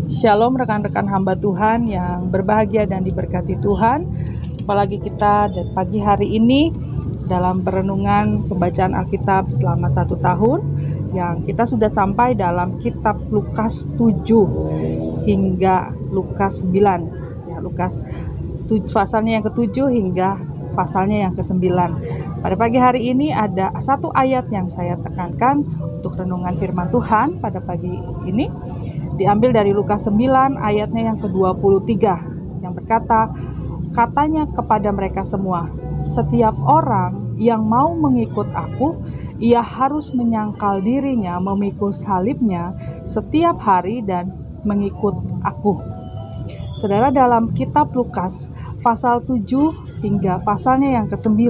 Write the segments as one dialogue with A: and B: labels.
A: Shalom rekan-rekan hamba Tuhan yang berbahagia dan diberkati Tuhan. Apalagi kita dan pagi hari ini dalam perenungan pembacaan Alkitab selama 1 tahun, yang kita sudah sampai dalam kitab Lukas 7 hingga Lukas 9. Ya, Lukas pasalnya yang ke-7 hingga pasalnya yang ke-9. Pada pagi hari ini ada satu ayat yang saya tekankan untuk renungan firman Tuhan pada pagi ini. Diambil dari Lukas 9 ayatnya yang ke-23 yang berkata, katanya kepada mereka semua, setiap orang yang mau mengikut aku, ia harus menyangkal dirinya, memikul salibnya setiap hari dan mengikut aku. Saudara, dalam kitab Lukas pasal 7 hingga pasalnya yang ke-9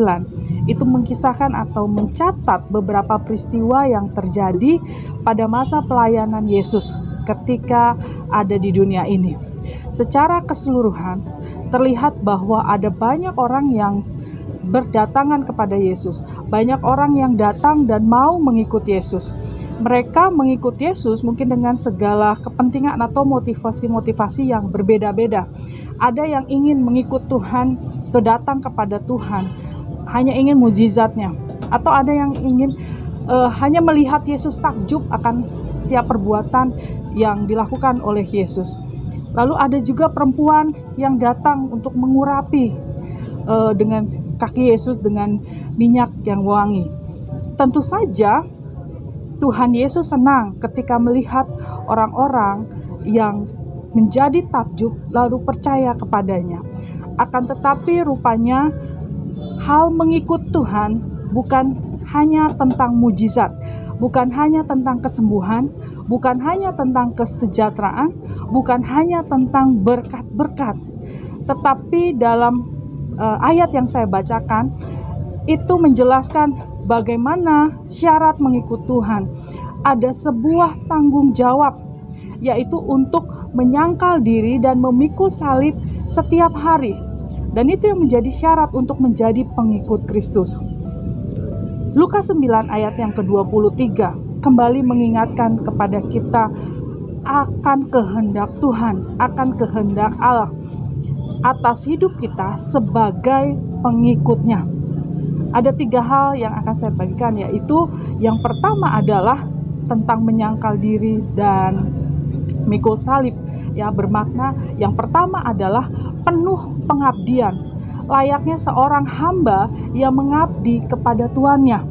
A: itu mengisahkan atau mencatat beberapa peristiwa yang terjadi pada masa pelayanan Yesus ketika ada di dunia ini. Secara keseluruhan terlihat bahwa ada banyak orang yang berdatangan kepada Yesus. Banyak orang yang datang dan mau mengikut Yesus. Mereka mengikut Yesus mungkin dengan segala kepentingan atau motivasi-motivasi yang berbeda-beda. Ada yang ingin mengikut Tuhan, datang kepada Tuhan, hanya ingin mukjizatnya. Atau ada yang ingin hanya melihat Yesus, takjub akan setiap perbuatan yang dilakukan oleh Yesus. Lalu ada juga perempuan yang datang untuk mengurapi dengan kaki Yesus dengan minyak yang wangi. Tentu saja Tuhan Yesus senang ketika melihat orang-orang yang menjadi takjub lalu percaya kepadanya. Akan tetapi rupanya hal mengikut Tuhan bukan hanya tentang mujizat, bukan hanya tentang kesembuhan, bukan hanya tentang kesejahteraan, bukan hanya tentang berkat-berkat. Tetapi dalam ayat yang saya bacakan itu menjelaskan bagaimana syarat mengikut Tuhan. Ada sebuah tanggung jawab, yaitu untuk menyangkal diri dan memikul salib setiap hari. Dan itu yang menjadi syarat untuk menjadi pengikut Kristus. Lukas 9 ayat yang ke-23 kembali mengingatkan kepada kita akan kehendak Tuhan, akan kehendak Allah atas hidup kita sebagai pengikutnya. Ada 3 hal yang akan saya bagikan, yaitu yang pertama adalah tentang menyangkal diri dan mikul salib. Ya, bermakna yang pertama adalah penuh pengabdian, layaknya seorang hamba yang mengabdi kepada tuannya.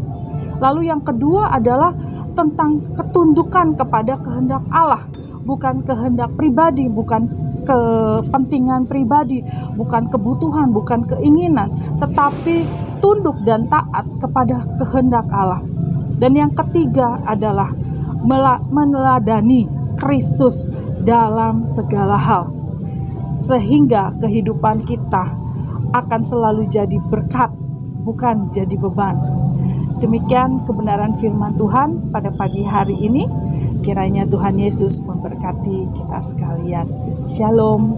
A: Lalu yang kedua adalah tentang ketundukan kepada kehendak Allah, bukan kehendak pribadi, bukan kepentingan pribadi, bukan kebutuhan, bukan keinginan, tetapi tunduk dan taat kepada kehendak Allah. Dan yang ketiga adalah meneladani Kristus dalam segala hal, sehingga kehidupan kita akan selalu jadi berkat, bukan jadi beban. Demikian kebenaran firman Tuhan pada pagi hari ini. Kiranya Tuhan Yesus memberkati kita sekalian. Shalom.